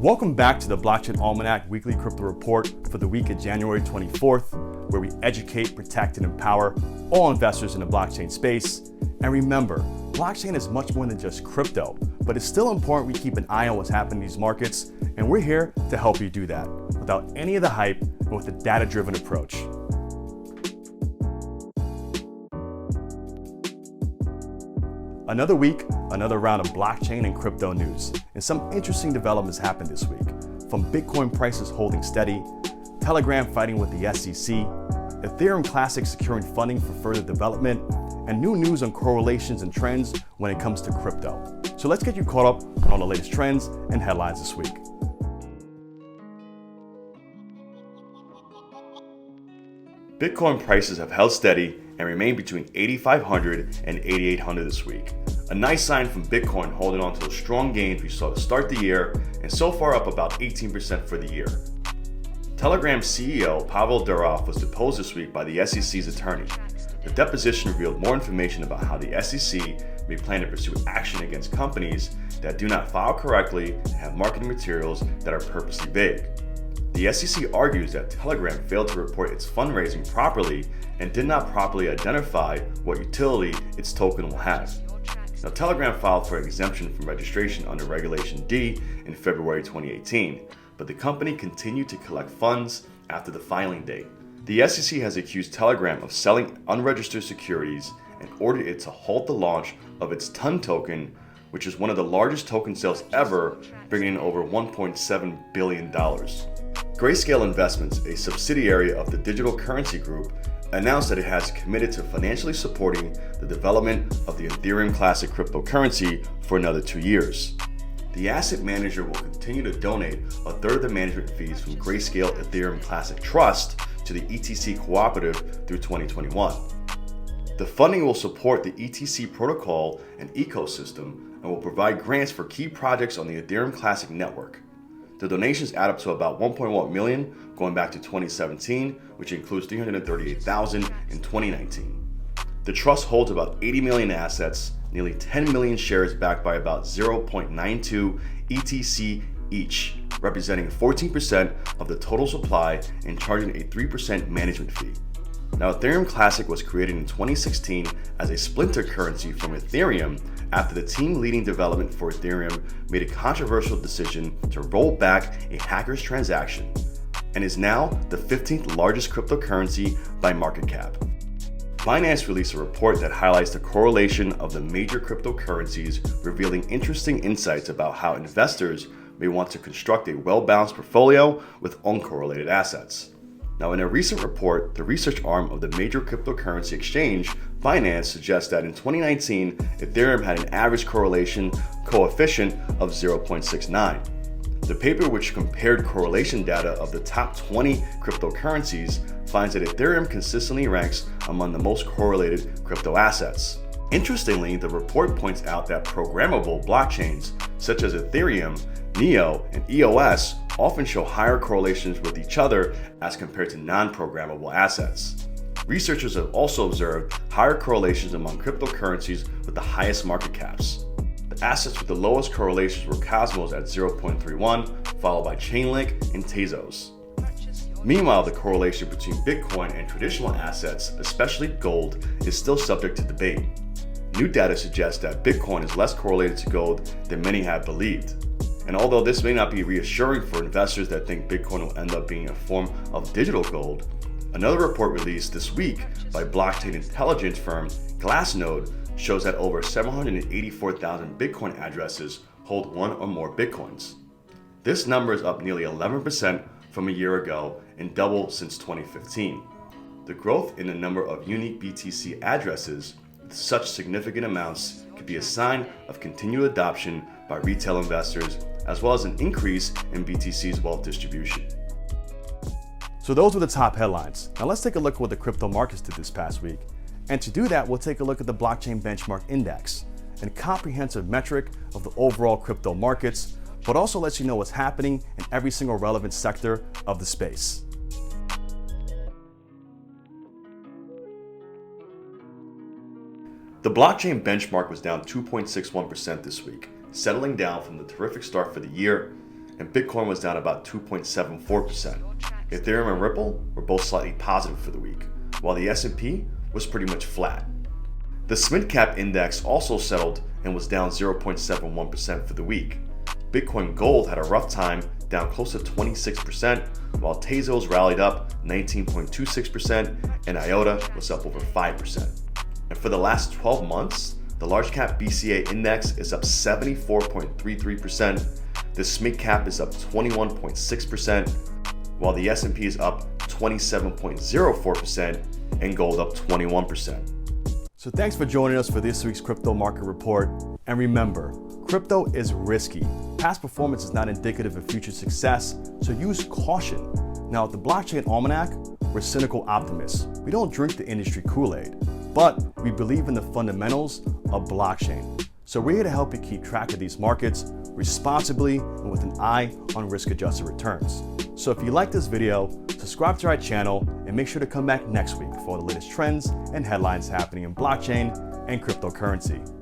Welcome back to the Blockchain Almanac Weekly Crypto Report for the week of January 24th, where we educate, protect, and empower all investors in the blockchain space. And remember, blockchain is much more than just crypto, but it's still important we keep an eye on what's happening in these markets, and we're here to help you do that without any of the hype and with a data-driven approach. Another week, another round of blockchain and crypto news, and some interesting developments happened this week. From Bitcoin prices holding steady, Telegram fighting with the SEC, Ethereum Classic securing funding for further development, and new news on correlations and trends when it comes to crypto. So let's get you caught up on all the latest trends and headlines this week. Bitcoin prices have held steady and remain between $8,500 and $8,800 this week. A nice sign from Bitcoin holding on to the strong gains we saw to start the year and so far up about 18% for the year. Telegram CEO Pavel Durov was deposed this week by the SEC's attorney. The deposition revealed more information about how the SEC may plan to pursue action against companies that do not file correctly and have marketing materials that are purposely vague. The SEC argues that Telegram failed to report its fundraising properly and did not properly identify what utility its token will have. Now, Telegram filed for exemption from registration under Regulation D in February 2018, but the company continued to collect funds after the filing date. The SEC has accused Telegram of selling unregistered securities and ordered it to halt the launch of its TON token, which is one of the largest token sales ever, bringing in over $1.7 billion. Grayscale Investments, a subsidiary of the digital currency group, announced that it has committed to financially supporting the development of the Ethereum Classic cryptocurrency for another 2 years. The asset manager will continue to donate a third of the management fees from Grayscale Ethereum Classic Trust to the ETC Cooperative through 2021. The funding will support the ETC protocol and ecosystem and will provide grants for key projects on the Ethereum Classic network. The donations add up to about 1.1 million going back to 2017, which includes 338,000 in 2019. The trust holds about 80 million assets, nearly 10 million shares backed by about 0.92 ETC each, representing 14% of the total supply and charging a 3% management fee. Now, Ethereum Classic was created in 2016 as a splinter currency from Ethereum after the team leading development for Ethereum made a controversial decision to roll back a hacker's transaction, and is now the 15th largest cryptocurrency by market cap. Binance released a report that highlights the correlation of the major cryptocurrencies, revealing interesting insights about how investors may want to construct a well-balanced portfolio with uncorrelated assets. Now, in a recent report, the research arm of the major cryptocurrency exchange, Binance, suggests that in 2019, Ethereum had an average correlation coefficient of 0.69. The paper, which compared correlation data of the top 20 cryptocurrencies, finds that Ethereum consistently ranks among the most correlated crypto assets. Interestingly, the report points out that programmable blockchains, such as Ethereum, Neo, and EOS, often show higher correlations with each other as compared to non-programmable assets. Researchers have also observed higher correlations among cryptocurrencies with the highest market caps. The assets with the lowest correlations were Cosmos at 0.31, followed by Chainlink and Tezos. Meanwhile, the correlation between Bitcoin and traditional assets, especially gold, is still subject to debate. New data suggests that Bitcoin is less correlated to gold than many have believed. And although this may not be reassuring for investors that think Bitcoin will end up being a form of digital gold, another report released this week by blockchain intelligence firm Glassnode shows that over 784,000 Bitcoin addresses hold one or more Bitcoins. This number is up nearly 11% from a year ago and doubled since 2015. The growth in the number of unique BTC addresses with such significant amounts could be a sign of continued adoption by retail investors, as well as an increase in BTC's wealth distribution. So those were the top headlines. Now let's take a look at what the crypto markets did this past week. And to do that, we'll take a look at the Blockchain Benchmark Index, a comprehensive metric of the overall crypto markets, but also lets you know what's happening in every single relevant sector of the space. The blockchain benchmark was down 2.61% this week, settling down from the terrific start for the year. and Bitcoin was down about 2.74%. Ethereum and Ripple were both slightly positive for the week, while the S&P was pretty much flat. The SMID Cap Index also settled and was down 0.71% for the week. Bitcoin Gold had a rough time, down close to 26%, while Tezos rallied up 19.26% and IOTA was up over 5%. And for the last 12 months, the large cap BCA index is up 74.33%, the SMID Cap is up 21.6%, while the S&P is up 27.04% and gold up 21%. So thanks for joining us for this week's crypto market report. And remember, crypto is risky. Past performance is not indicative of future success, so use caution. Now at the Blockchain Almanac, we're cynical optimists. We don't drink the industry Kool-Aid, but we believe in the fundamentals of blockchain. So we're here to help you keep track of these markets responsibly and with an eye on risk-adjusted returns. So if you like this video, subscribe to our channel and make sure to come back next week for all the latest trends and headlines happening in blockchain and cryptocurrency.